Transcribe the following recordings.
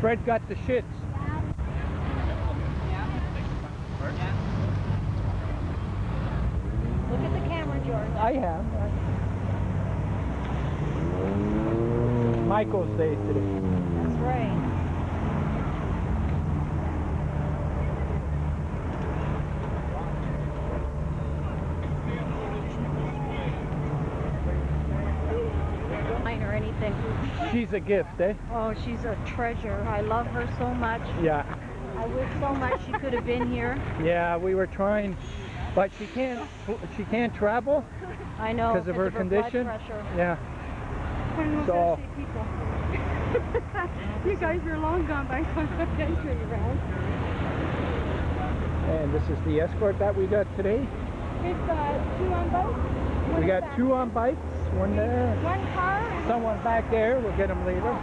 Fred got the shits. Look at the camera, George. I have. Michael's Day today. That's right. Or anything. She's a gift, eh? Oh, she's a treasure. I love her so much. Yeah. I wish so much she could have been here. Yeah, we were trying, but she can't travel. I know, because of her condition. Blood pressure. Yeah. So. People. You guys are long gone by country around. And this is the escort that we got today. It's 2 on both. We got 2 on bikes, one there. One car. Someone back there. We'll get them later.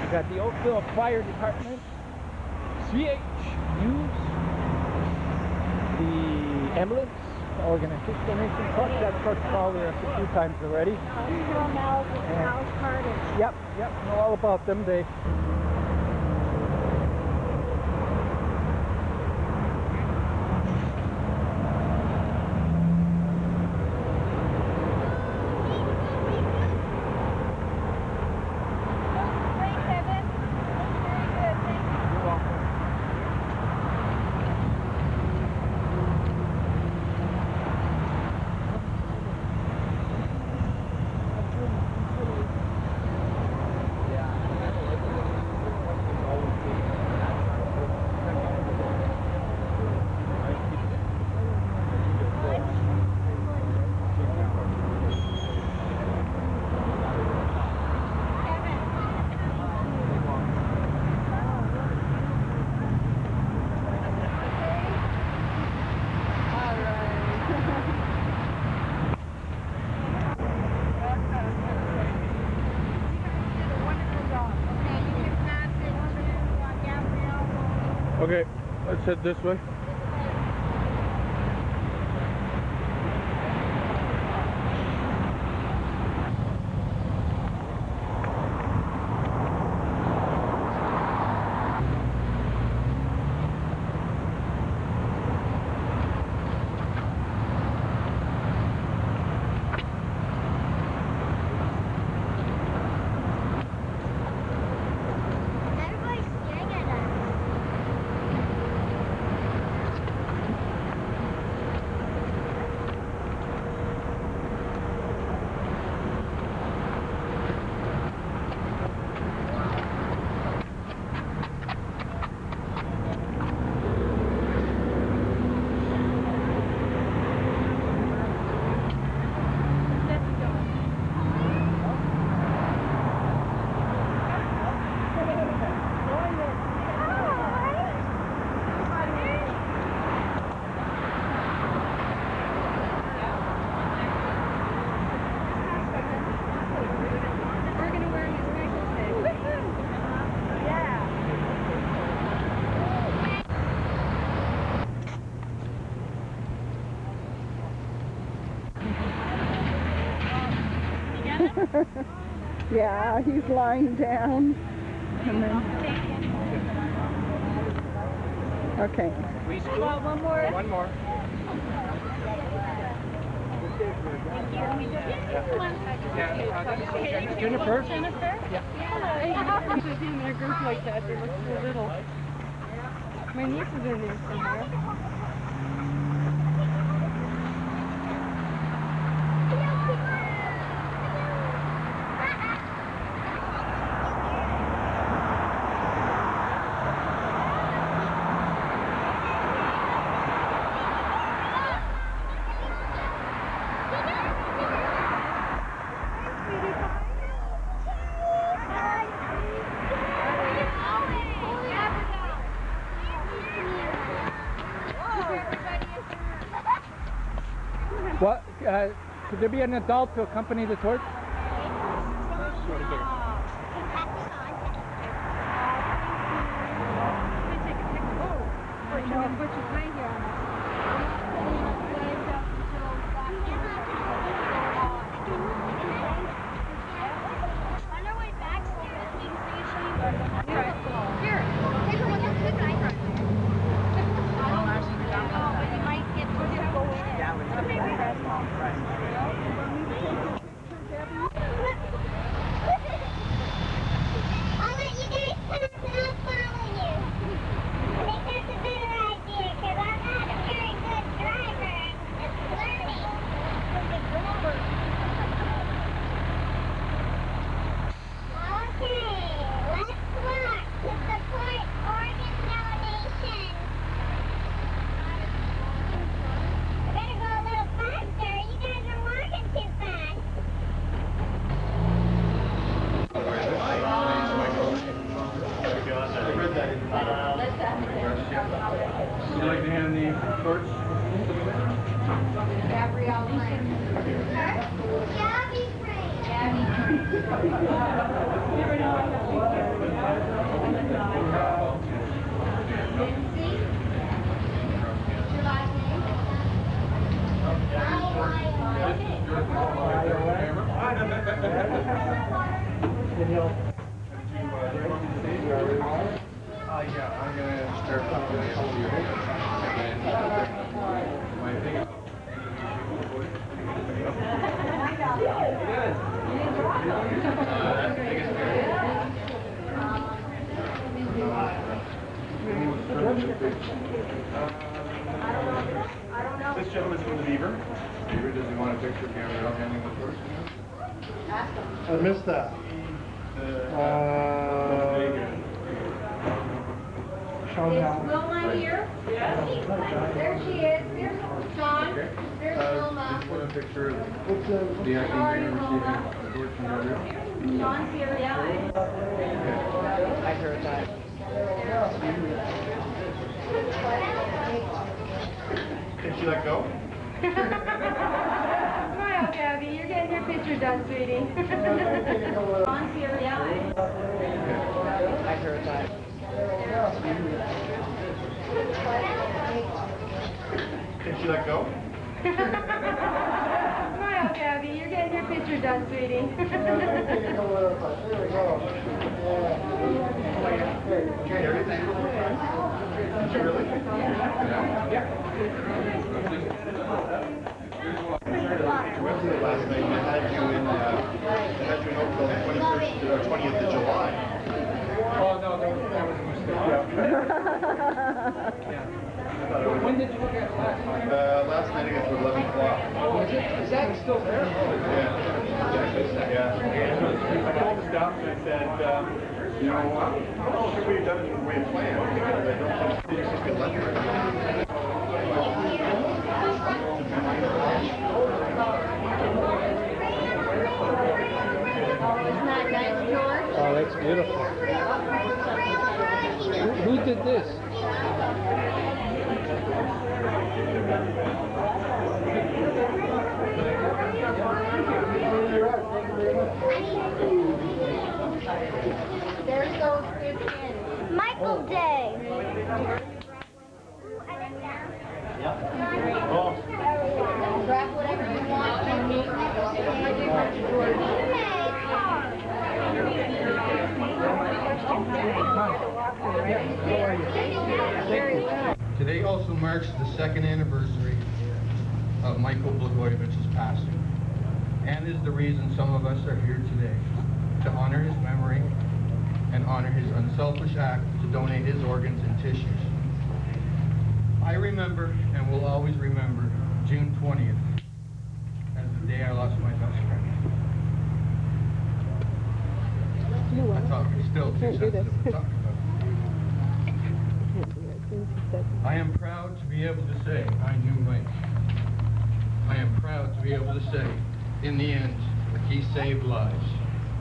We got the Oakville Fire Department, CH News, the ambulance organization truck. That truck's followed us a few times already. Yep, know all about them. They. Okay, let's head this way. Yeah, he's lying down. And then... Okay. One more. One more. Jennifer? Yeah. How come she's in a group like that? They look so little. My niece is in there somewhere. What? Could there be an adult to accompany the torch? On our way back, we can show you you like to hand the torch? Gabrielle Frank. Gabby Frank. Gabby Lindsay. What's your last name? Yeah, I'm going to start with the here. And then my thing. This gentleman's from the Beaver. Beaver, does he want a picture of Gabrielle handing the torch? I missed that. Is Wilma here? There she is. There's John. There's Wilma. Did you want a picture of the acting mayor receiving a torch from Gabrielle? John's here, yeah. I heard that. Can she let go? Smile, Gabby. You're getting your picture done, sweetie. John's here, yeah. I heard that. Can she let go? Smile, Gabby. You're getting your picture done, sweetie. Okay, everything. Did you really? Yeah. Last night I had you in Oakville on 20th of July. Oh no, that was a mistake. When did you look at last night? Last night I got to 11 o'clock. Is that still there? Yeah. I called the staff and I said, you know, I don't think we've done it the way it's planned because I don't think it's just good lunch right now. Isn't that nice, George? Oh, that's beautiful. Who did this? There's those good kids. Michael Day. Grab whatever you want and meet me. Today also marks the second anniversary of Michael Blagojevich's passing, and is the reason some of us are here today, to honor his memory and honor his unselfish act to donate his organs and tissues. I remember and will always remember June 20th as the day I lost my best friend. I thought it was still too sensitive to talk about. I am proud to be able to say I knew Mike. I am proud to be able to say, in the end, he saved lives,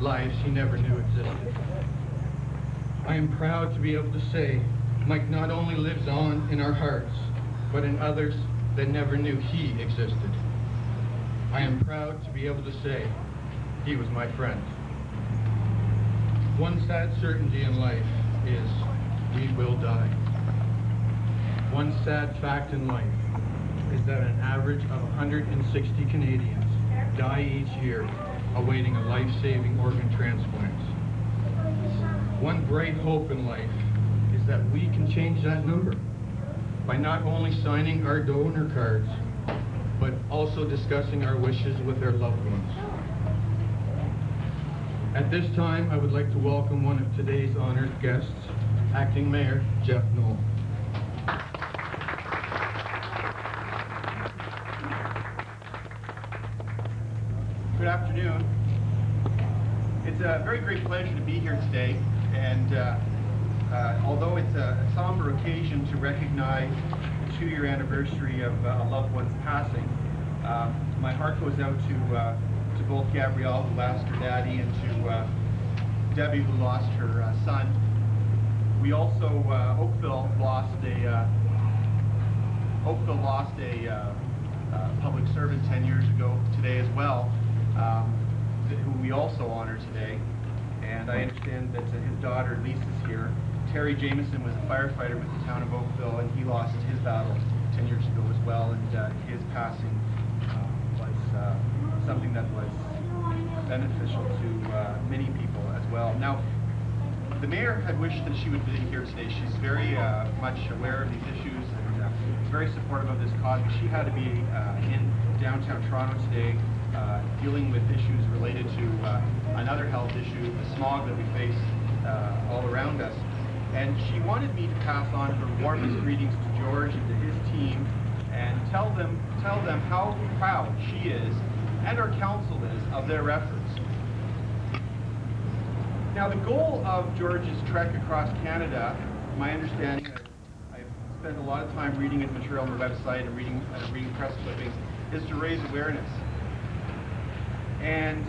lives he never knew existed. I am proud to be able to say Mike not only lives on in our hearts, but in others that never knew he existed. I am proud to be able to say he was my friend. One sad certainty in life is we will die. One sad fact in life is that an average of 160 Canadians die each year awaiting a life-saving organ transplant. One bright hope in life is that we can change that number by not only signing our donor cards, but also discussing our wishes with our loved ones. At this time, I would like to welcome one of today's honored guests, Acting Mayor Jeff Knoll. Good afternoon. It's a very great pleasure to be here today, and although it's a somber occasion to recognize the 2-year anniversary of a loved one's passing, my heart goes out to both Gabrielle, who lost her daddy, and to Debbie, who lost her son. We also, Oakville, lost a Oakville lost a public servant 10 years ago today as well, who we also honor today. And I understand that his daughter Lisa's here. Terry Jameson was a firefighter with the town of Oakville, and he lost his battle 10 years ago as well, and his passing was something that was beneficial to many people as well. Now, the mayor had wished that she would be here today. She's very much aware of these issues and very supportive of this cause, but she had to be in downtown Toronto today dealing with issues related to another health issue, the smog that we face all around us. And she wanted me to pass on her warmest greetings to George and to his team and tell them how proud she is and our council is of their efforts. Now, the goal of George's trek across Canada, my understanding, I've spent a lot of time reading his material on the website and reading press clippings, is to raise awareness. And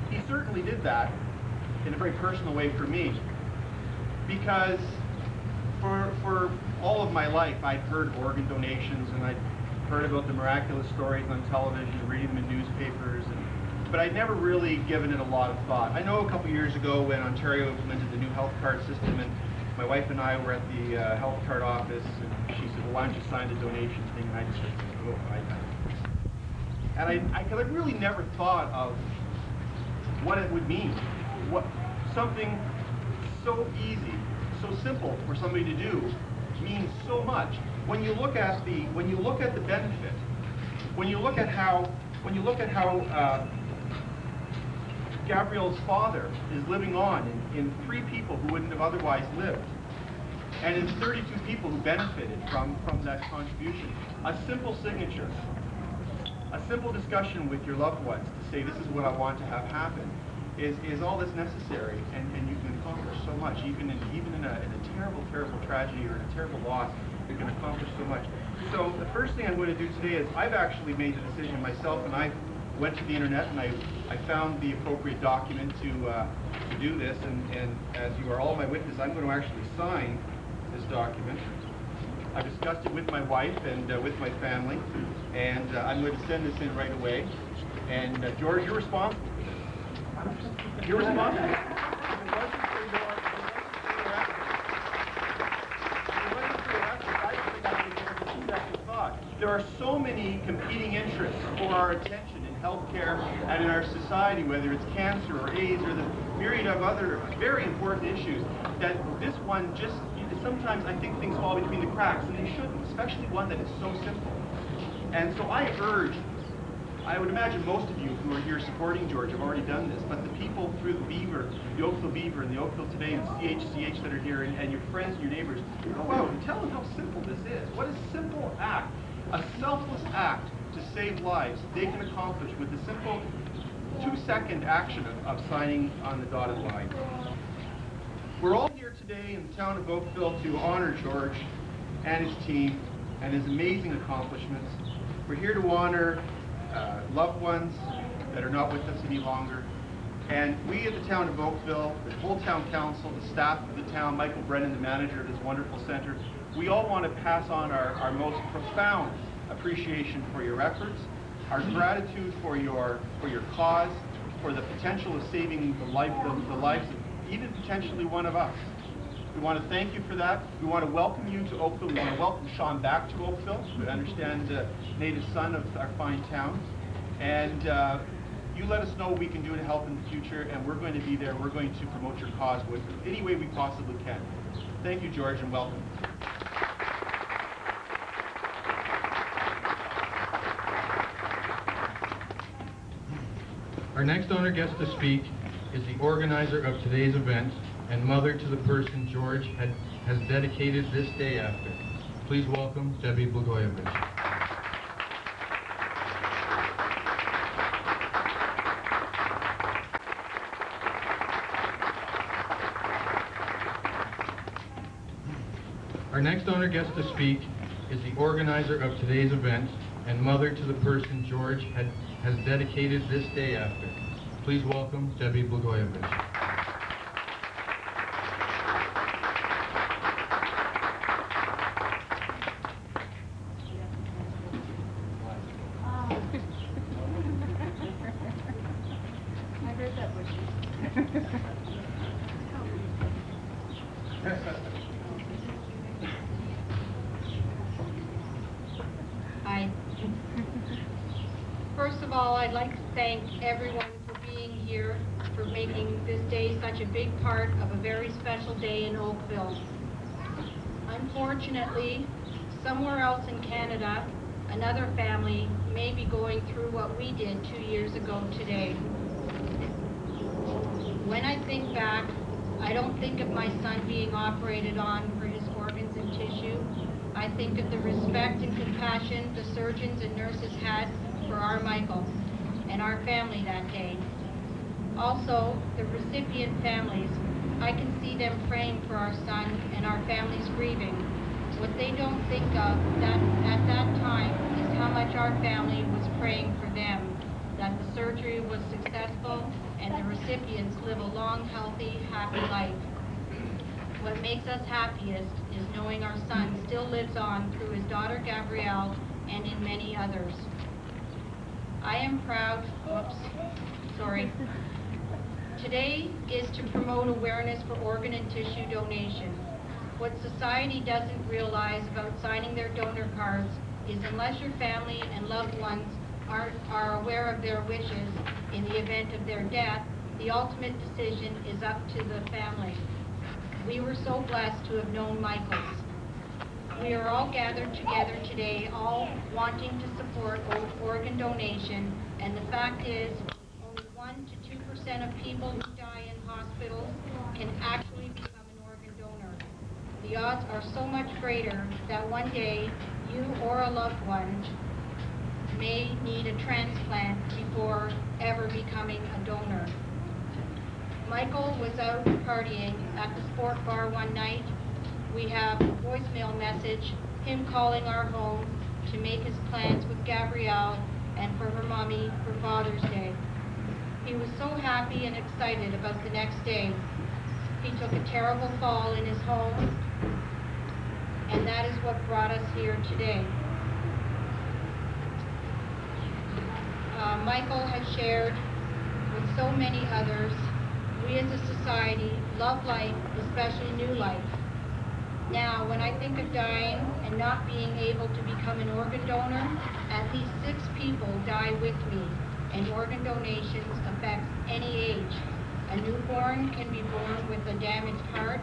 he certainly did that in a very personal way for me, because for all of my life I'd heard organ donations and I'd heard about the miraculous stories on television, reading them in newspapers, but I'd never really given it a lot of thought. I know a couple years ago when Ontario implemented the new health card system, and my wife and I were at the health card office, and she said, well, why don't you sign the donation thing? And I just said, oh, because I really never thought of what it would mean. Something so easy, so simple for somebody to do means so much. When you look at the benefit, when you look at how Gabrielle's father is living on in 3 people who wouldn't have otherwise lived, and in 32 people who benefited from that contribution. A simple signature, a simple discussion with your loved ones to say, this is what I want to have happen, is all that's necessary, and you can accomplish so much. Even in a terrible, terrible tragedy or in a terrible loss, you can accomplish so much. So the first thing I'm going to do today is I've actually made the decision myself, and I went to the internet and I found the appropriate document to do this, and as you are all my witness, I'm going to actually sign this document. I discussed it with my wife and with my family, and I'm going to send this in right away. And George, you're responsible for this. You're responsible. There are so many competing interests for our attention in healthcare and in our society, whether it's cancer or AIDS or the myriad of other very important issues, that this one just, sometimes I think things fall between the cracks, and they shouldn't, especially one that is so simple. And so I urge, I would imagine most of you who are here supporting George have already done this, but the people through the Beaver, the Oakville Beaver and the Oakville Today and CHCH that are here, and your friends and your neighbors, go out and tell them how simple this is. What a simple act, a selfless act to save lives they can accomplish with the simple 2-second action of signing on the dotted line. We're all here today in the town of Oakville to honor George and his team and his amazing accomplishments. We're here to honor loved ones that are not with us any longer. And we at the town of Oakville, the whole town council, the staff of the town, Michael Brennan, the manager of this wonderful center, we all want to pass on our most profound appreciation for your efforts, our gratitude for your cause, for the potential of saving the lives of even potentially one of us. We want to thank you for that. We want to welcome you to Oakville. We want to welcome Sean back to Oakville. We understand native son of our fine town. And you let us know what we can do to help in the future, and we're going to be there. We're going to promote your cause with any way we possibly can. Thank you, George, and welcome. Our next honored guest to speak is the organizer of today's event and mother to the person George has dedicated this day after. Please welcome Debbie Blagojevich. Our next honored guest to speak is the organizer of today's event and mother to the person George has dedicated this day after. Please welcome Debbie Blagojevich. First of all, I'd like to thank everyone for being here, for making this day such a big part of a very special day in Oakville. Unfortunately, somewhere else in Canada, another family may be going through what we did 2 years ago today. When I think back, I don't think of my son being operated on for his organs and tissue. I think of the respect and compassion the surgeons and nurses had for our Michael and our family that day. Also, the recipient families. I can see them praying for our son and our families grieving. What they don't think of at that time is how much our family was praying for them, that the surgery was successful and the recipients live a long, healthy, happy life. What makes us happiest is knowing our son still lives on through his daughter Gabrielle and in many others. I am proud, Today is to promote awareness for organ and tissue donation. What society doesn't realize about signing their donor cards is unless your family and loved ones are aware of their wishes in the event of their death, the ultimate decision is up to the family. We were so blessed to have known Michael's. We are all gathered together today, all wanting to support organ donation, and the fact is, only 1 to 2% of people who die in hospitals can actually become an organ donor. The odds are so much greater that one day you or a loved one may need a transplant before ever becoming a donor. Michael was out partying at the sport bar one night. We have a voicemail message, him calling our home to make his plans with Gabrielle and for her mommy for Father's Day. He was so happy and excited about the next day. He took a terrible fall in his home, and that is what brought us here today. Michael has shared with so many others, we as a society love life, especially new life. Now, when I think of dying and not being able to become an organ donor, at least 6 people die with me, and organ donations affect any age. A newborn can be born with a damaged heart.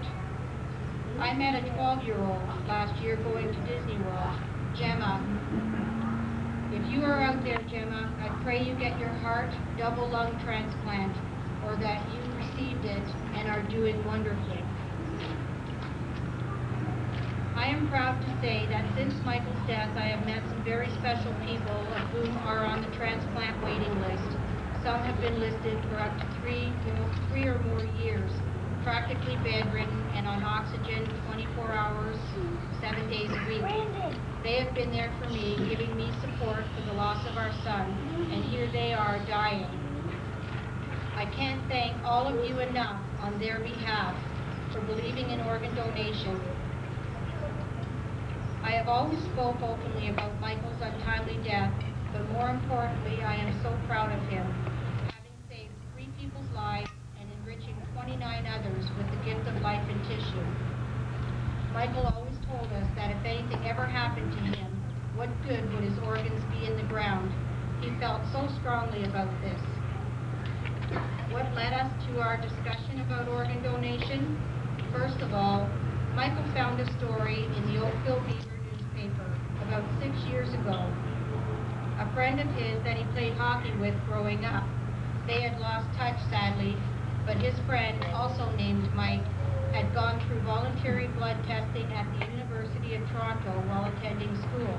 I met a 12-year-old last year going to Disney World, Gemma. If you are out there, Gemma, I pray you get your heart double lung transplant, or that you received it and are doing wonderfully. I am proud to say that since Michael's death, I have met some very special people, of whom are on the transplant waiting list. Some have been listed for up to 3 or more years, practically bedridden and on oxygen 24 hours, 7 days a week. They have been there for me, giving me support for the loss of our son, and here they are dying. I can't thank all of you enough on their behalf for believing in organ donation. I have always spoke openly about Michael's untimely death, but more importantly, I am so proud of him, having saved 3 people's lives and enriching 29 others with the gift of life and tissue. Michael always told us that if anything ever happened to him, what good would his organs be in the ground? He felt so strongly about this. What led us to our discussion about organ donation? First of all, Michael found a story in the Oakville newspaper about 6 years ago. A friend of his that he played hockey with growing up. They had lost touch, sadly, but his friend, also named Mike, had gone through voluntary blood testing at the University of Toronto while attending school,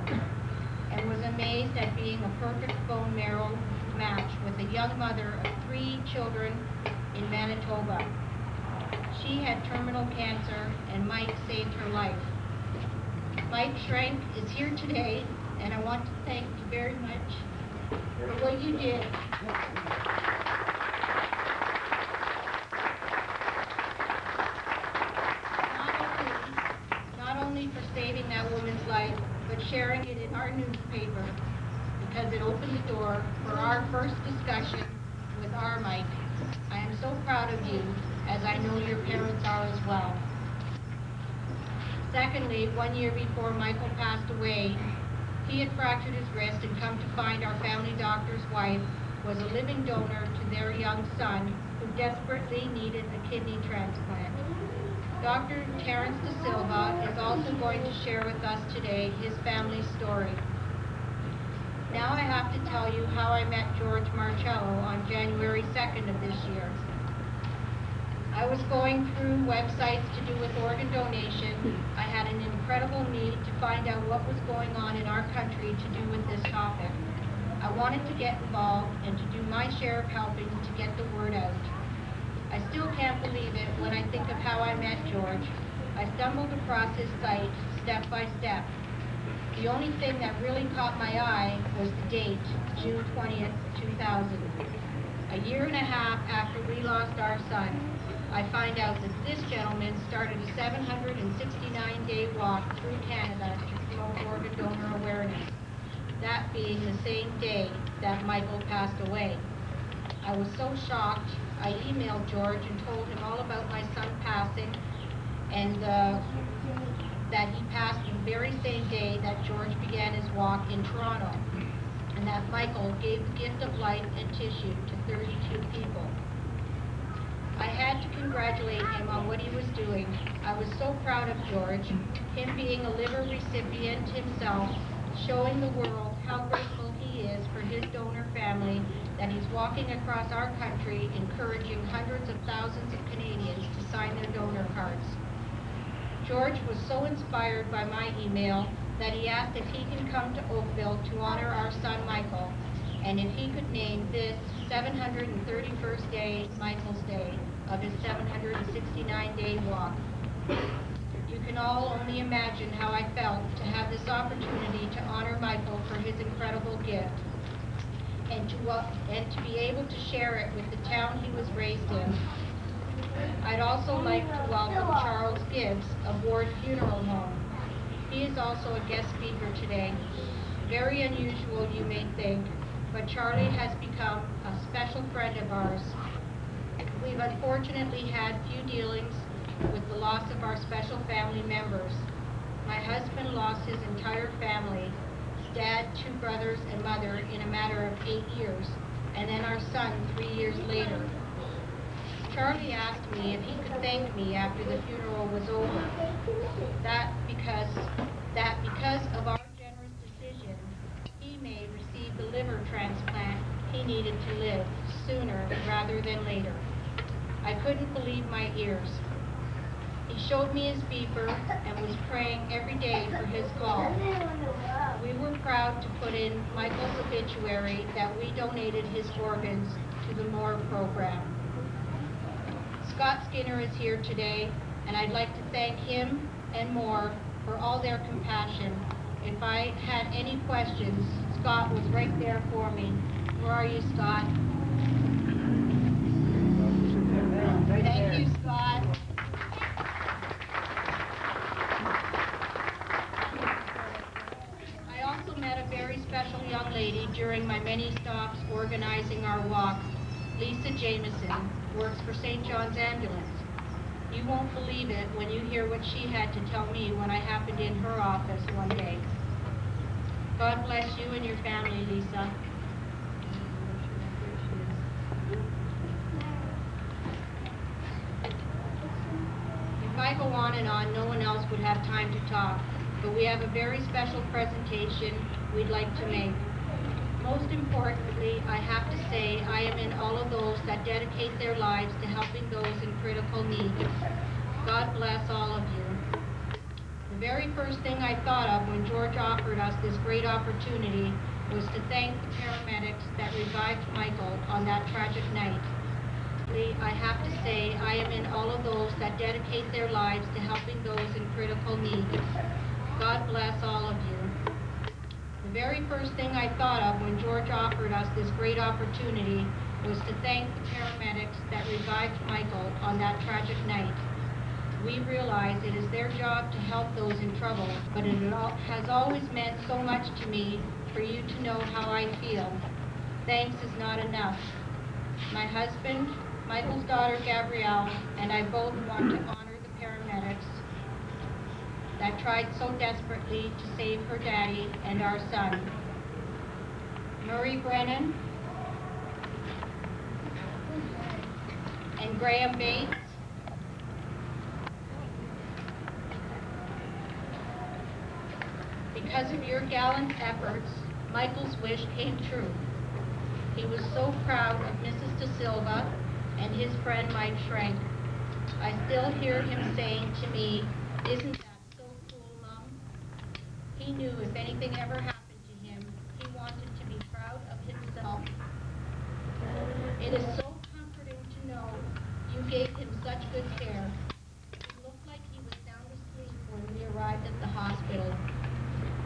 and was amazed at being a perfect bone marrow match with a young mother of 3 children in Manitoba. She had terminal cancer, and Mike saved her life. Mike Schrank is here today, and I want to thank you very much for what you did. Not only for saving that woman's life, but sharing it in our newspaper, because it opened the door for our first discussion with our Mike. I am so proud of you, as I know your parents are as well. Secondly, 1 year before Michael passed away, He had fractured his wrist and come to find our family doctor's wife was a living donor to their young son who desperately needed a kidney transplant. Dr. Terrence De Silva is also going to share with us today his family story. Now I have to tell you how I met George Marcello on January 2nd of this year. I was going through websites to do with organ donation. I had an incredible need to find out what was going on in our country to do with this topic. I wanted to get involved and to do my share of helping to get the word out. I still can't believe it when I think of how I met George. I stumbled across his site step by step. The only thing that really caught my eye was the date, June 20th, 2000. A year and a half after we lost our son, I find out that this gentleman started a 769-day walk through Canada to promote organ donor awareness, that being the same day that Michael passed away. I was so shocked, I emailed George and told him all about my son passing, and that he passed the very same day that George began his walk in Toronto, and that Michael gave the gift of life and tissue to 32 people. I had to congratulate him on what he was doing. I was so proud of George, him being a liver recipient himself, showing the world how grateful he is for his donor family, that he's walking across our country encouraging hundreds of thousands of Canadians to sign their donor cards. George was so inspired by my email that he asked if he can come to Oakville to honor our son Michael, and if he could name this 731st day Michael's Day of his 769-day walk. You can all only imagine how I felt to have this opportunity to honor Michael for his incredible gift, and to be able to share it with the town he was raised in. I'd also like to welcome Charles Gibbs of Ward Funeral Home. He is also a guest speaker today. Very unusual, you may think, but Charlie has become a special friend of ours. We've unfortunately had few dealings with the loss of our special family members. My husband lost his entire family, his dad, 2 brothers, and mother in a matter of 8 years, and then our son 3 years later. Charlie asked me if he could thank me after the funeral was over. That because of our generous decision, he may receive the liver transplant he needed to live sooner rather than later. I couldn't believe my ears. He showed me his beeper and was praying every day for his call. We were proud to put in Michael's obituary that we donated his organs to the More program. Scott Skinner is here today, and I'd like to thank him and More for all their compassion. If I had any questions, Scott was right there for me. Where are you, Scott? Thank you, Scott. I also met a very special young lady during my many stops organizing our walk. Lisa Jameson works for St. John's Ambulance. You won't believe it when you hear what she had to tell me when I happened in her office one day. God bless you and your family, Lisa. If I go on and on, no one else would have time to talk, but we have a very special presentation we'd like to make. Most importantly, I have to say I am in all of those that dedicate their lives to helping those in critical need. God bless all of you. The very first thing I thought of when George offered us this great opportunity was to thank the paramedics that revived Michael on that tragic night. I have to say I am in all of those that dedicate their lives to helping those in critical need. God bless all of you. The very first thing I thought of when George offered us this great opportunity was to thank the paramedics that revived Michael on that tragic night. We realize it is their job to help those in trouble, but it has always meant so much to me for you to know how I feel. Thanks is not enough. My husband, Michael's daughter Gabrielle, and I both want to honor the paramedics that tried so desperately to save her daddy and our son. Murray Brennan and Graham Bates. Because of your gallant efforts, Michael's wish came true. He was so proud of Mrs. De Silva and his friend Mike Schrank. I still hear him saying to me, "Isn't that so cool, Mom?" He knew if anything ever happened to him, he wanted to be proud of himself. It is so comforting to know you gave him such good care. It looked like he was sound asleep when we arrived at the hospital.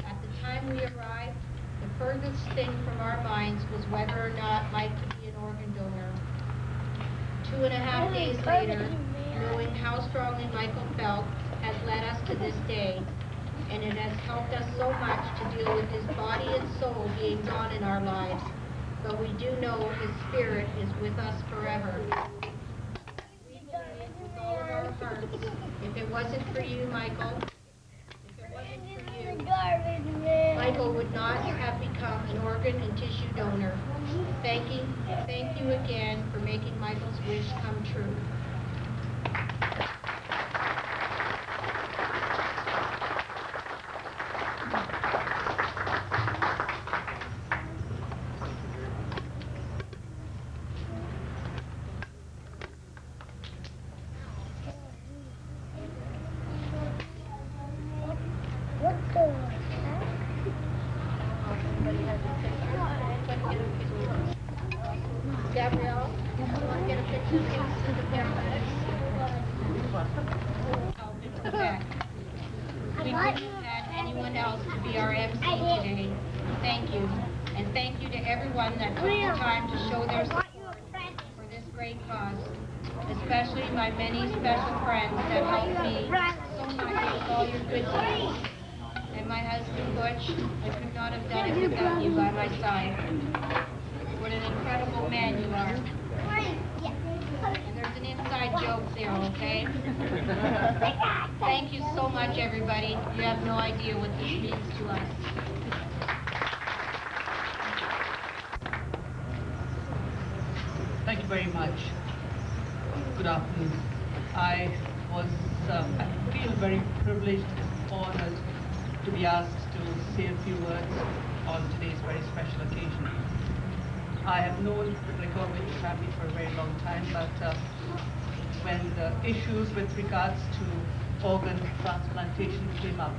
At the time we arrived, the furthest thing from our minds was whether or not Mike could be an organ donor. 2.5 days later, knowing how strongly Michael felt has led us to this day, and it has helped us so much to deal with his body and soul being gone in our lives, but we do know his spirit is with us forever. We believe with all of our hearts, if it wasn't for you, Michael, Michael would not have become an organ and tissue donor. Thank you again for making Michael's wish come true. Gabrielle, you want to get a picture of the paramedics? Oh, it's the back. We couldn't have had anyone else to be our MC today. Thank you. And thank you to everyone that took the time to show their support for this great cause. Especially my many special friends that helped me so much with all your good deeds. And my husband Butch, I could not have done it without you by my side. What an incredible man you are. And there's an inside joke there, okay? Thank you so much, everybody. You have no idea what this means to us. Thank you very much. Good afternoon. I feel very privileged and honored to be asked to say a few words on today's very special occasion. I have known the Gregorowitz family for a very long time, but when the issues with regards to organ transplantation came up,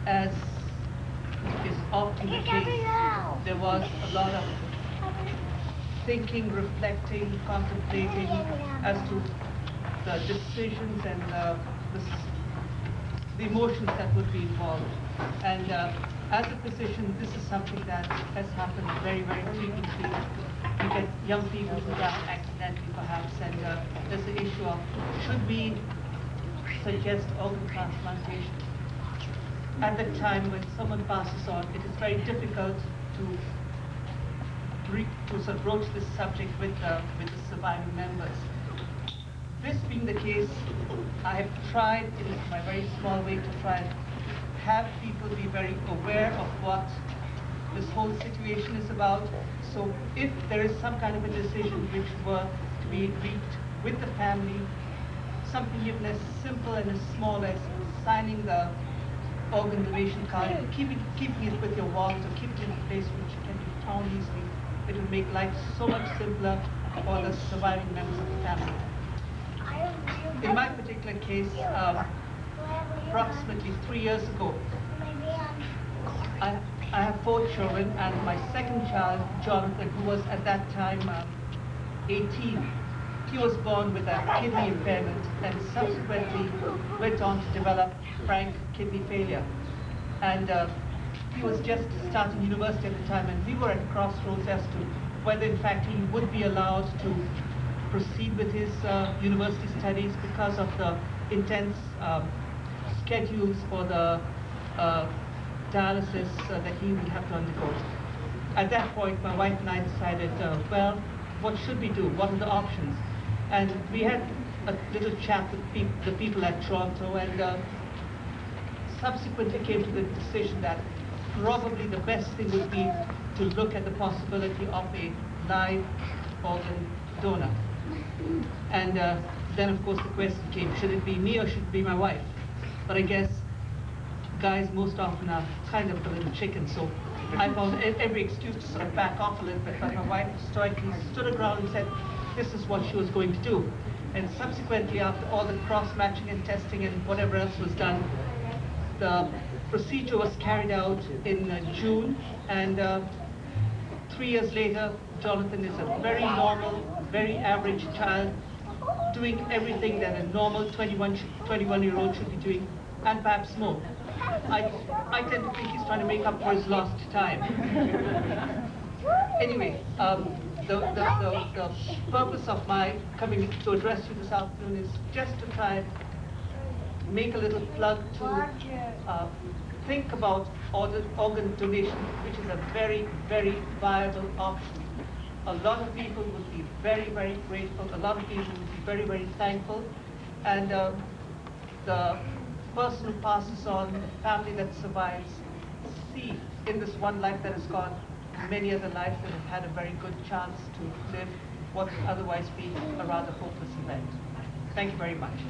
as is often the case, there was a lot of thinking, reflecting, contemplating as to the decisions and the emotions that would be involved. And as a physician, this is something that has happened very, very frequently. We get young people who die accidentally perhaps, and there's the issue of should we suggest organ transplantation? At the time when someone passes on, it is very difficult to sort of broach this subject with the surviving members. This being the case, I have tried in my very small way to try and have people be very aware of what this whole situation is about. So if there is some kind of a decision which were to be reached with the family, something even as simple and as small as signing the organ donation card, keeping it with your wallet or keeping it in a place which can be found easily, it will make life so much simpler for the surviving members of the family. In my particular case, approximately 3 years ago, I have 4 children, and my second child, Jonathan, who was at that time 18, he was born with a kidney impairment and subsequently went on to develop frank kidney failure. And he was just starting university at the time, and we were at crossroads as to whether in fact he would be allowed to proceed with his university studies because of the intense schedules for the dialysis that he would have to undergo. At that point, my wife and I decided, well, what should we do? What are the options? And we had a little chat with the people at Toronto, and subsequently came to the decision that probably the best thing would be to look at the possibility of a live organ donor. And then, of course, the question came, should it be me or should it be my wife? But I guess guys most often are kind of the little chicken, so I found every excuse to sort of back off a little bit, but my wife stoically stood her ground and said this is what she was going to do. And subsequently, after all the cross-matching and testing and whatever else was done, the procedure was carried out in June, and 3 years later, Jonathan is a very normal, very average child, doing everything that a normal 21-year-old should be doing, and perhaps more. I tend to think he's trying to make up for his lost time. Anyway, the purpose of my coming to address you this afternoon is just to try and make a little plug to think about organ donation, which is a very, very viable option. A lot of people would be very, very grateful. A lot of people would be very, very thankful. And the person who passes on, the family that survives, see in this one life that is gone, many other lives that have had a very good chance to live what would otherwise be a rather hopeless event. Thank you very much.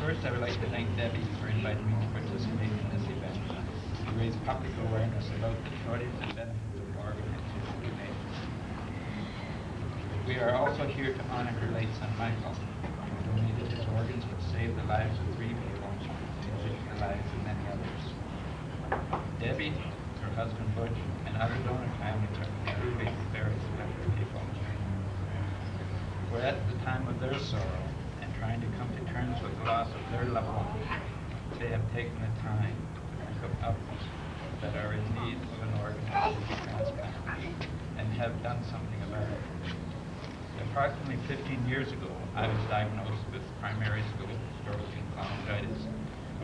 First, I would like to thank Debbie for inviting me to participate in this event to raise public awareness about the shortage and benefits of organ and tissue donation. We are also here to honor her late son Michael, who donated his organs which saved the lives of 3 people and enriched the lives of many others. Debbie, her husband Butch, and other donor families are every very special people. We're at the time of their sorrow, trying to come to terms with the loss of their loved one. They have taken the time to think of others that are in need of an organ transplant and have done something about it. Approximately 15 years ago, I was diagnosed with primary sclerosing cholangitis,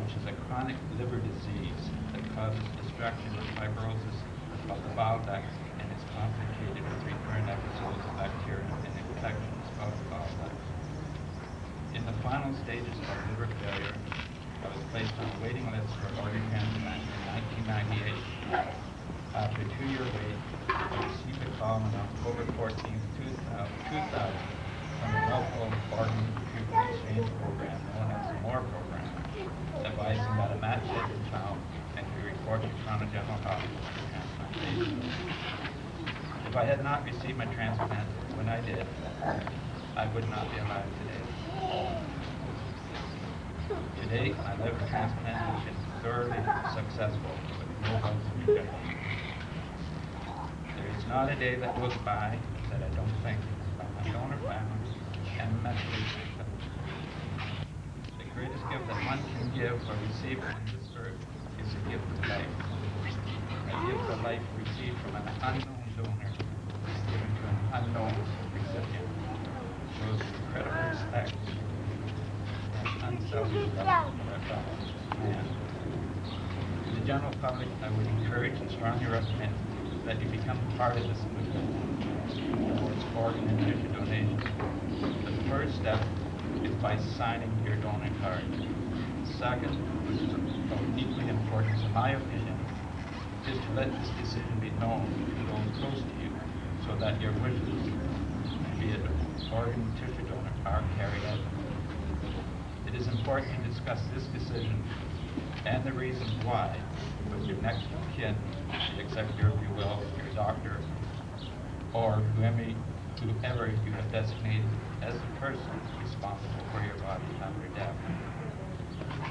which is a chronic liver disease that causes destruction and fibrosis of the bile ducts and is complicated with recurrent episodes of bacteria and infections of the bile ducts. In the final stages of liver failure, I was placed on a waiting list for organ transplant in 1998. After a 2-year wait, I received a call on October 14, 2000 from the Oakville Organ Treatment Exchange Program, known as the MORE program, advising that a match had been found and to report to Toronto General Hospital for transplantation. If I had not received my transplant when I did, I would not be alive today. Today, my liver transplant has been thoroughly successful with no bugs and rejections. There is not a day that goes by that I don't think about my donor family and mentally sick. The greatest gift that one can give or receive on this earth is a gift of life. A gift of life received from an unknown donor given to an unknown recipient shows incredible respect and unselfish love for our fellow man. To the general public, I would encourage and strongly recommend that you become part of this movement towards organ and tissue donation. The first step is by signing your donor card. Second, which is equally important in my opinion, is to let this decision be known to those close to you so that your wishes, be it organ and tissue donor, are carried out. It is important to discuss this decision and the reasons why with your next of kin, the executor, if you will, your doctor, or whoever you have designated as the person responsible for your body after death.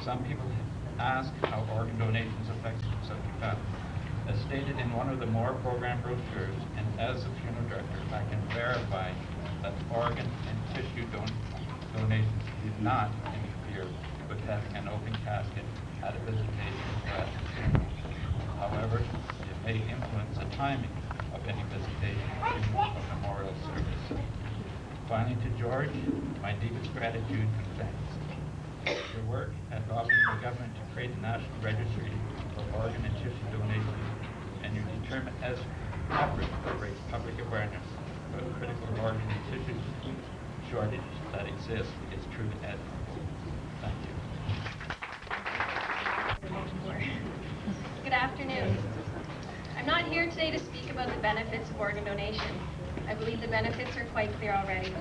Some people ask how organ donations affect such a family. As stated in one of the MORE program brochures, and as a funeral director, I can verify that organ and tissue donations do not interfere with having an open casket at a visitation or at the funeral. However, it may influence the timing of any visitation or memorial service. Finally, to George, my deepest gratitude and thanks. Your work at lobbying the government to create a national registry for organ and tissue donations and your determined effort to raise public awareness critical organ tissue shortage that exists is true at. Thank you. Good afternoon. I'm not here today to speak about the benefits of organ donation. I believe the benefits are quite clear already.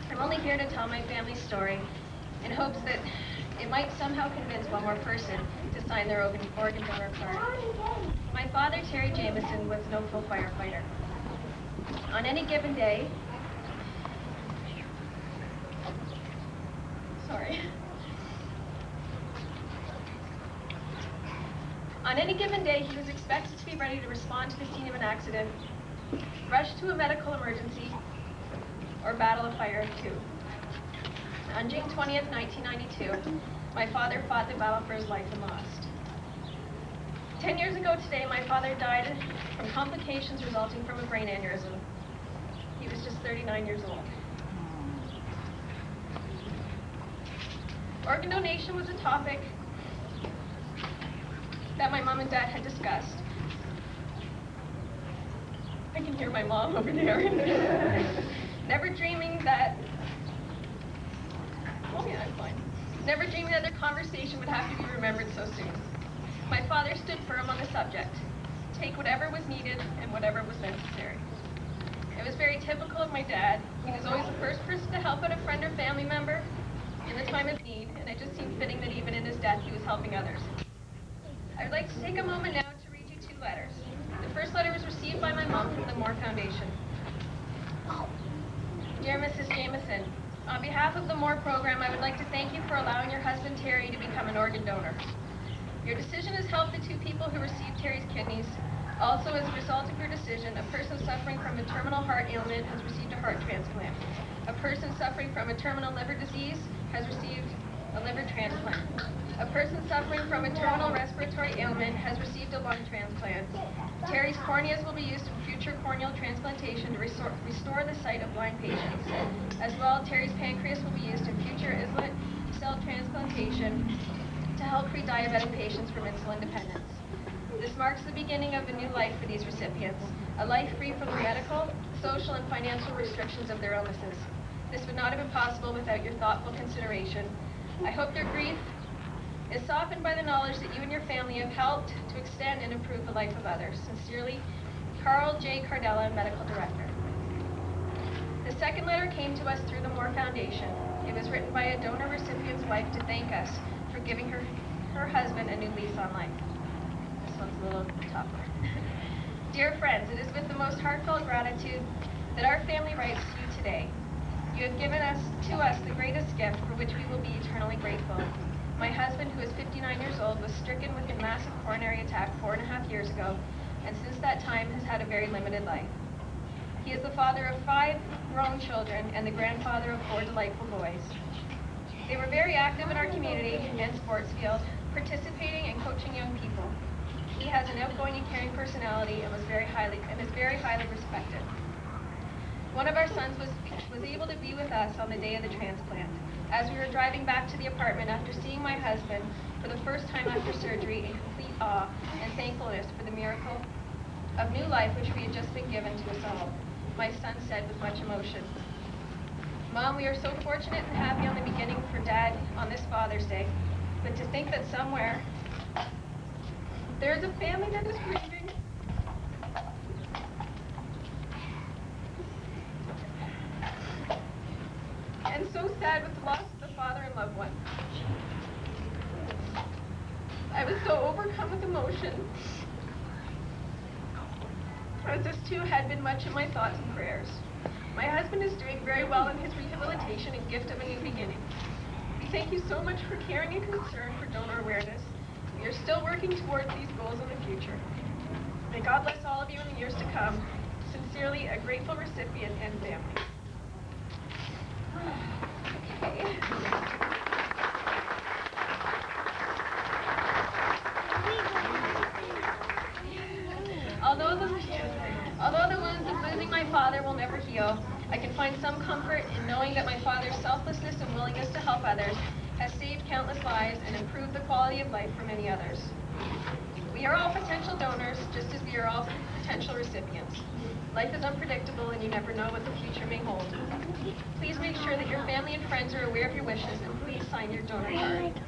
I'm only here to tell my family's story in hopes that it might somehow convince one more person to sign their organ donor card. My father, Terry Jameson, was an Oakville firefighter. On any given day, On any given day, he was expected to be ready to respond to the scene of an accident, rush to a medical emergency, or battle a fire too. On June 20th, 1992, my father fought the battle for his life and lost. 10 years ago today, my father died from complications resulting from a brain aneurysm. He was just 39 years old. Organ donation was a topic that my mom and dad had discussed. I can hear my mom over there. Never dreaming that, oh yeah, I'm fine. Never dreaming that their conversation would have to be remembered so soon. My father stood firm on the subject. Take whatever was needed and whatever was necessary. It was very typical of my dad. He was always the first person to help out a friend or family member in the time of need, and it just seemed fitting that even in his death he was helping others. I would like to take a moment now to read you 2 letters. The first letter was received by my mom from the Moore Foundation. Dear Mrs. Jameson, on behalf of the Moore program, I would like to thank you for allowing your husband Terry to become an organ donor. Your decision has helped the 2 people who received Terry's kidneys. Also, as a result of your decision, a person suffering from a terminal heart ailment has received a heart transplant. A person suffering from a terminal liver disease has received a liver transplant. A person suffering from a terminal respiratory ailment has received a lung transplant. Terry's corneas will be used for future corneal transplantation to restore the sight of blind patients. As well, Terry's pancreas will be used in future islet cell transplantation to help pre-diabetic patients from insulin dependence. This marks the beginning of a new life for these recipients, a life free from the medical, social, and financial restrictions of their illnesses. This would not have been possible without your thoughtful consideration. I hope your grief is softened by the knowledge that you and your family have helped to extend and improve the life of others. Sincerely, Carl J. Cardella, Medical Director. The second letter came to us through the Moore Foundation. It was written by a donor recipient's wife to thank us for giving her husband a new lease on life. This one's a little tougher. Dear friends, it is with the most heartfelt gratitude that our family writes to you today. You have given to us the greatest gift for which we will be eternally grateful. My husband, who is 59 years old, was stricken with a massive coronary attack 4.5 years ago, and since that time has had a very limited life. He is the father of 5 grown children and the grandfather of 4 delightful boys. They were very active in our community and sports field, participating and coaching young people. He has an outgoing and caring personality and is very highly respected. One of our sons was able to be with us on the day of the transplant. As we were driving back to the apartment after seeing my husband for the first time after surgery in complete awe and thankfulness for the miracle of new life which we had just been given to us all, my son said with much emotion, Mom, we are so fortunate and happy on the beginning for Dad on this Father's Day, but to think that somewhere there's a family that is grieving. And so sad with the loss of the father and loved one. I was so overcome with emotion, as this too had been much in my thoughts and prayers. My husband is doing very well in his rehabilitation and gift of a new beginning. We thank you so much for caring and concern for donor awareness. We are still working towards these goals in the future. May God bless all of you in the years to come. Sincerely, a grateful recipient and family. Okay. Although the wounds of losing my father will never heal, I can find some comfort in knowing that my father's selflessness and willingness to help others has saved countless lives and improved the quality of life for many others. We are all potential donors, just as we are all potential recipients. Life is unpredictable and you never know what the future may hold. Please make sure that your family and friends are aware of your wishes and please sign your donor card.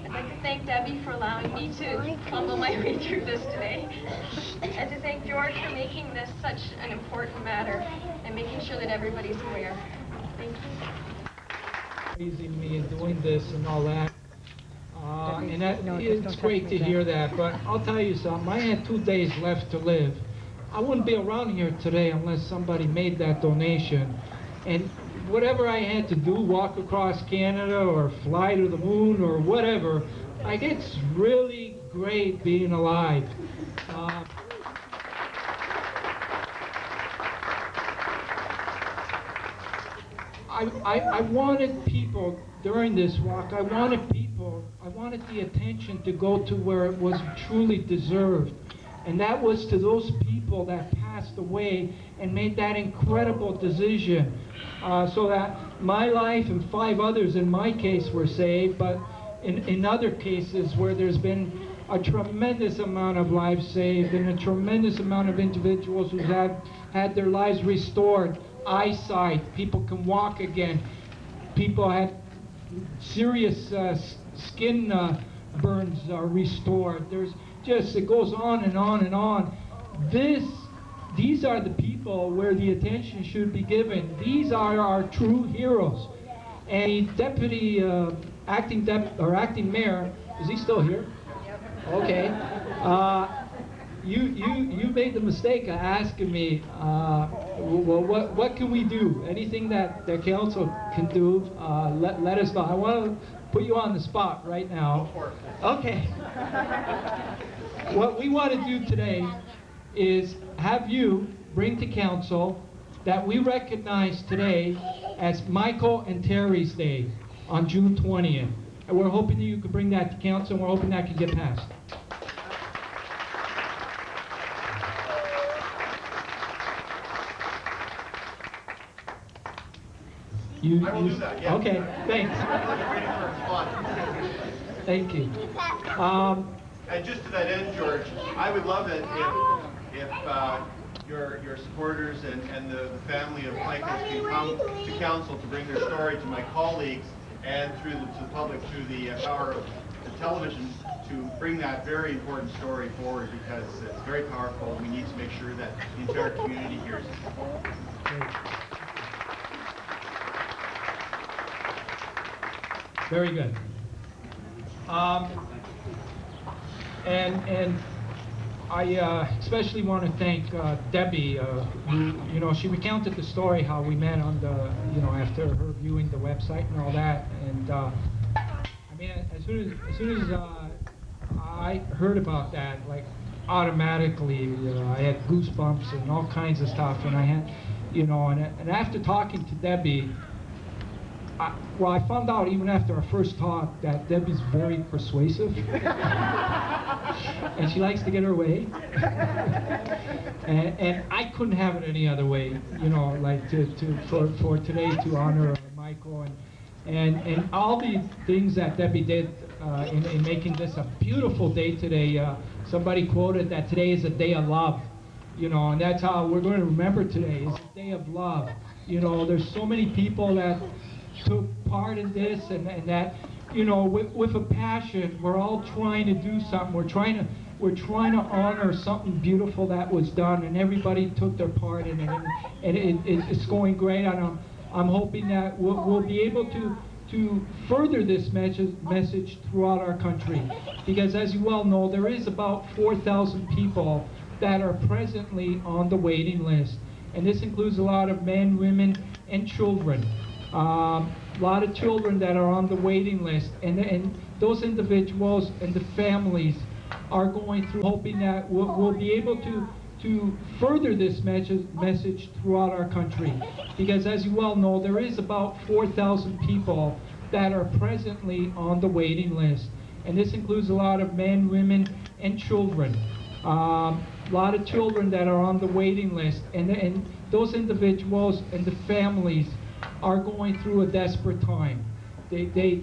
I'd like to thank Debbie for allowing me to fumble my way through this today, and to thank George for making this such an important matter and making sure that everybody's aware. Thank you. Praising me and doing this and all that. And it's great to hear that, but I'll tell you something, I had 2 days left to live. I wouldn't be around here today unless somebody made that donation. And whatever I had to do, walk across Canada or fly to the moon or whatever, it's really great being alive. I wanted people during this walk, I wanted the attention to go to where it was truly deserved. And that was to those people that passed away and made that incredible decision so that my life and 5 others in my case were saved, but in other cases where there's been a tremendous amount of lives saved and a tremendous amount of individuals who have had their lives restored, eyesight, people can walk again, people had serious skin burns are restored. There's just, it goes on and on and on. These are the people where the attention should be given. These are our true heroes. And the deputy, acting mayor, is he still here? Okay. You made the mistake of asking me, well, what can we do? Anything that the council can do, let us know. I want to put you on the spot right now. Okay. What we want to do today is have you bring to council that we recognize today as Michael and Terry's Day on June 20th. And we're hoping that you can bring that to council, and we're hoping that can get passed. I will do that, yeah. Okay, thanks. Thank you. And just to that end, George, I would love it if your supporters and the family of Michaels can come to council to bring their story to my colleagues and to the public through the power of the television to bring that very important story forward, because it's very powerful. We need to make sure that the entire community hears it. Very good. And I especially want to thank Debbie, who, she recounted the story how we met on the, after her viewing the website and all that. And I mean, as soon as I heard about that, like automatically, I had goosebumps and all kinds of stuff. And I had, and after talking to Debbie, I found out even after our first talk that Debbie's very persuasive. And she likes to get her way. and I couldn't have it any other way, like for today to honor Michael and all the things that Debbie did in making this a beautiful day today. Somebody quoted that today is a day of love, and that's how we're going to remember today, is a day of love. There's so many people that took part in this and that, with a passion, we're all trying to do something. We're trying to honor something beautiful that was done, and everybody took their part in it, and it's going great. And I'm hoping that we'll be able to further this message throughout our country, because as you well know, there is about 4,000 people that are presently on the waiting list, and this includes a lot of men, women, and children. A lot of children that are on the waiting list, and those individuals and the families are going through, hoping that we'll be able to further this message throughout our country, because as you well know, there is about 4,000 people that are presently on the waiting list, and this includes a lot of men, women, and children. A lot of children that are on the waiting list, and those individuals and the families are going through a desperate time. They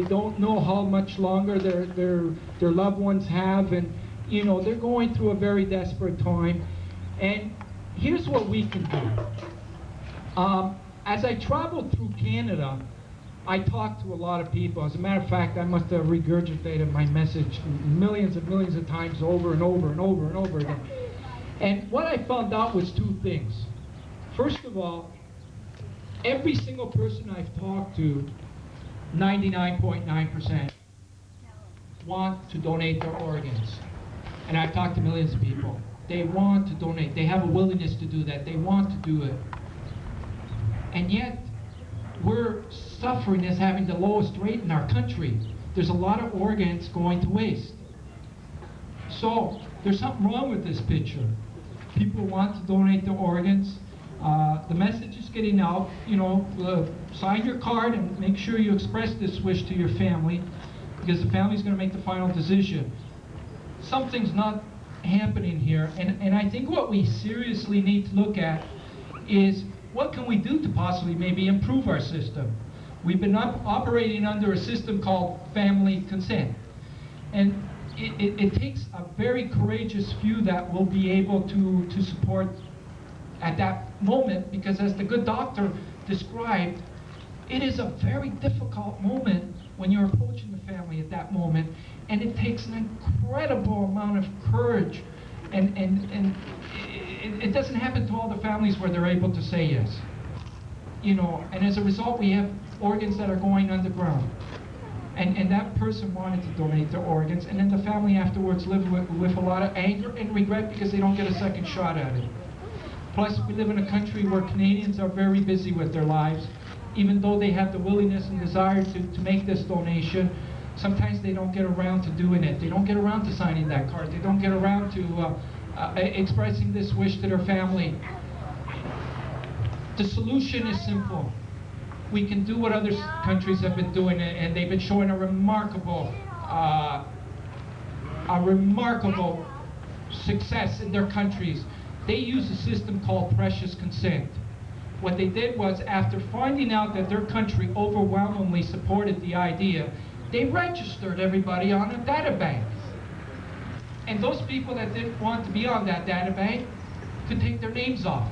don't know how much longer their loved ones have, and You know, they're going through a very desperate time. And here's what we can do. As I traveled through Canada, I talked to a lot of people. As a matter of fact, I must have regurgitated my message millions and millions of times over and over and over and over again. And what I found out was two things. First of all, every single person I've talked to, 99.9%, want to donate their organs. And I've talked to millions of people. They want to donate. They have a willingness to do that. They want to do it. And yet, we're suffering as having the lowest rate in our country. There's a lot of organs going to waste. So, there's something wrong with this picture. People want to donate their organs. The message is getting out. You know, sign your card and make sure you express this wish to your family, because the family's going to make the final decision. Something's not happening here, and I think what we seriously need to look at is what can we do to possibly maybe improve our system. We've been operating under a system called family consent, and it takes a very courageous few that will be able to support at that moment, because as the good doctor described, it is a very difficult moment when you're approaching the family at that moment, and it takes an incredible amount of courage, and it doesn't happen to all the families where they're able to say yes. You know, and as a result, we have organs that are going underground. And that person wanted to donate their organs, and then the family afterwards live with a lot of anger and regret because they don't get a second shot at it. Plus, we live in a country where Canadians are very busy with their lives. Even though they have the willingness and desire to make this donation, sometimes they don't get around to doing it. They don't get around to signing that card. They don't get around to expressing this wish to their family. The solution is simple. We can do what other countries have been doing, and they've been showing a remarkable success in their countries. They use a system called precious consent. What they did was, after finding out that their country overwhelmingly supported the idea, they registered everybody on a databank. And those people that didn't want to be on that databank could take their names off.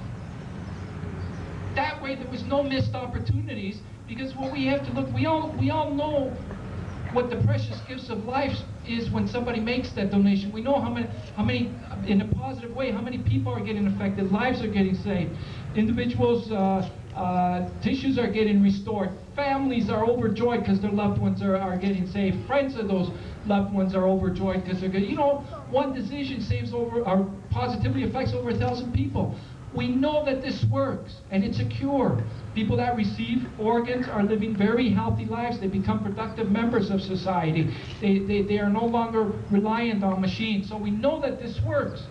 That way there was no missed opportunities, because what we have to look, we all know what the precious gifts of life is when somebody makes that donation. We know how many, in a positive way, how many people are getting affected, lives are getting saved, individuals' tissues are getting restored, families are overjoyed because their loved ones are getting saved, friends of those loved ones are overjoyed because they're getting, you know, one decision saves over, or positively affects over 1,000 people. We know that this works, and it's a cure. People that receive organs are living very healthy lives. They become productive members of society. They are no longer reliant on machines. So we know that this works.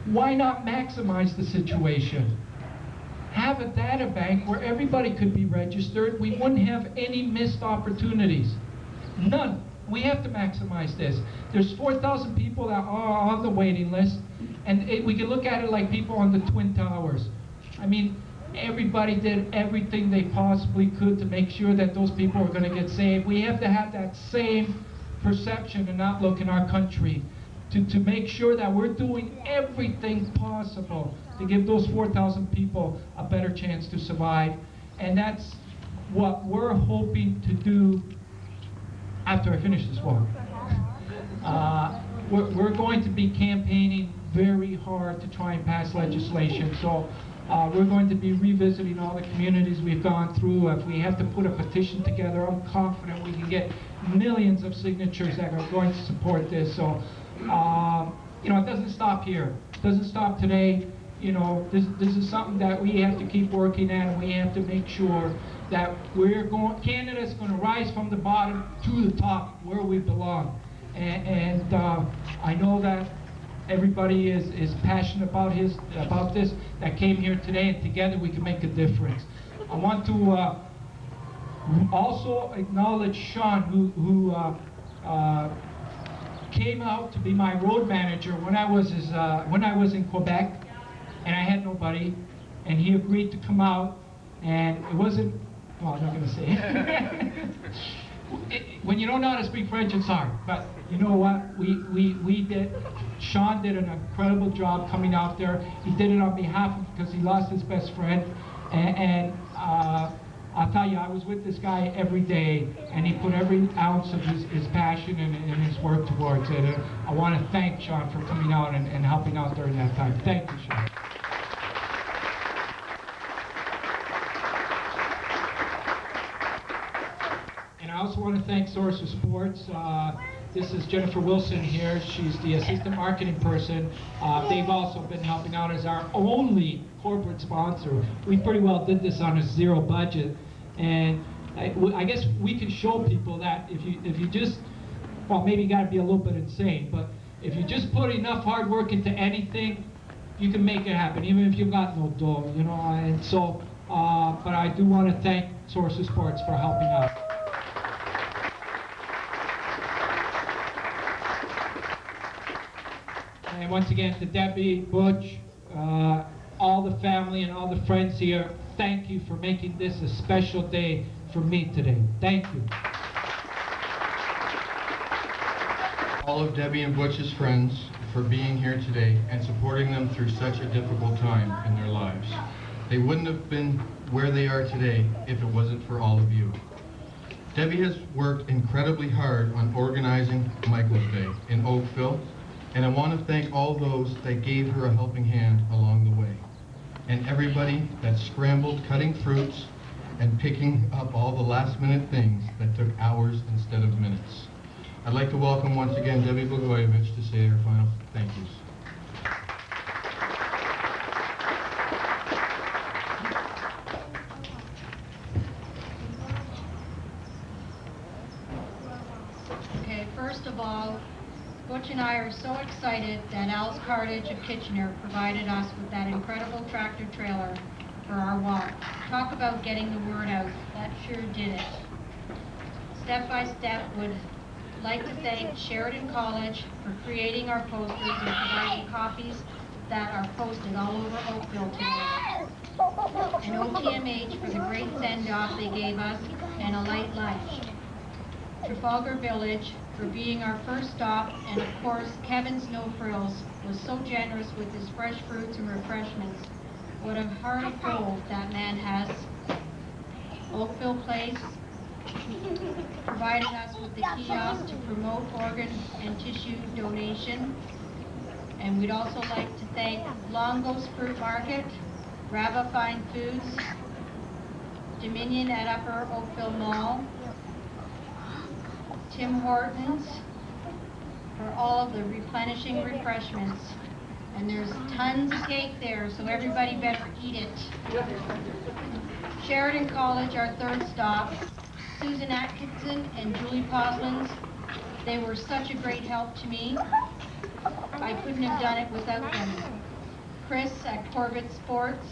Why not maximize the situation? Have a data bank where everybody could be registered. We wouldn't have any missed opportunities. None. We have to maximize this. There's 4,000 people that are on the waiting list, and we can look at it like people on the Twin Towers. I mean, everybody did everything they possibly could to make sure that those people are going to get saved. We have to have that same perception and outlook in our country to make sure that we're doing everything possible to give those 4,000 people a better chance to survive. And that's what we're hoping to do after I finish this walk. We're going to be campaigning very hard to try and pass legislation. So we're going to be revisiting all the communities we've gone through. If we have to put a petition together, I'm confident we can get millions of signatures that are going to support this. So, you know, it doesn't stop here. It doesn't stop today. You know, this is something that we have to keep working at, and we have to make sure that Canada's going to rise from the bottom to the top where we belong. And I know that everybody is passionate about this, that came here today, and together we can make a difference. I want to also acknowledge Sean, who came out to be my road manager when I was in Quebec, and I had nobody, and he agreed to come out, and it wasn't, well, I'm not going to say it. When you don't know how to speak French, it's hard, but you know what, we did, Sean did an incredible job coming out there. He did it on behalf of, because he lost his best friend, and I'll tell you, I was with this guy every day, and he put every ounce of his passion and his work towards it. And I want to thank Sean for coming out and helping out during that time. Thank you, Sean. And I also want to thank Source of Sports. This is Jennifer Wilson here. She's the assistant marketing person. They've also been helping out as our only corporate sponsor. We pretty well did this on a zero budget, and I guess we can show people that if you just, well, maybe you got to be a little bit insane, but if you just put enough hard work into anything, you can make it happen, even if you've got no dough, you know. And so, but I do want to thank Source of Sports for helping out. And once again, to Debbie, Butch, all the family and all the friends here, thank you for making this a special day for me today. Thank you. All of Debbie and Butch's friends for being here today and supporting them through such a difficult time in their lives. They wouldn't have been where they are today if it wasn't for all of you. Debbie has worked incredibly hard on organizing Michael's Day in Oakville, and I want to thank all those that gave her a helping hand along the way, and everybody that scrambled cutting fruits and picking up all the last-minute things that took hours instead of minutes. I'd like to welcome once again Debbie Blagojevich to say her final thank yous. Okay, first of all, Butch and I are so excited that Al's Cartage of Kitchener provided us with that incredible tractor trailer for our walk. Talk about getting the word out. That sure did it. Step by step, would like to thank Sheridan College for creating our posters and providing copies that are posted all over Oakville today. And OTMH for the great send-off they gave us and a light lunch. Trafalgar Village for being our first stop, and of course Kevin's No Frills was so generous with his fresh fruits and refreshments. What a heart of gold that man has. Oakville Place providing us with the kiosk to promote organ and tissue donation. And we'd also like to thank Longo's Fruit Market, Rabba Fine Foods, Dominion at Upper Oakville Mall, Tim Hortons for all of the replenishing refreshments. And there's tons of cake there, so everybody better eat it. Sheridan College, our third stop. Susan Atkinson and Julie Poslins, they were such a great help to me. I couldn't have done it without them. Chris at Corbett Sports,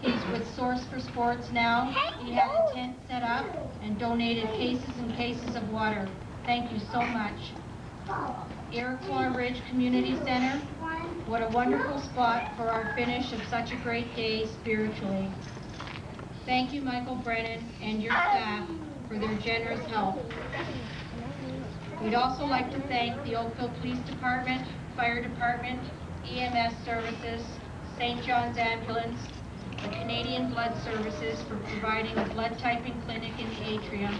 he's with Source for Sports now. He had a tent set up and donated cases and cases of water. Thank you so much. Iroquois Ridge Community Center, what a wonderful spot for our finish of such a great day spiritually. Thank you, Michael Brennan and your staff for their generous help. We'd also like to thank the Oakville Police Department, Fire Department, EMS Services, St. John's Ambulance, the Canadian Blood Services for providing a blood typing clinic in the atrium,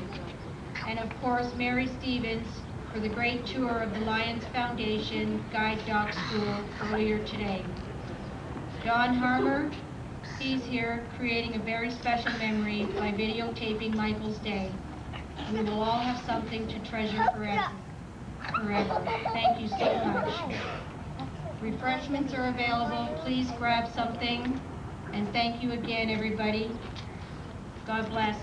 and of course Mary Stevens for the great tour of the Lions Foundation Guide Dog School earlier today. Don Harmer, he's here creating a very special memory by videotaping Michael's Day. We will all have something to treasure forever. Thank you so much. Refreshments are available. Please grab something. And thank you again, everybody. God bless.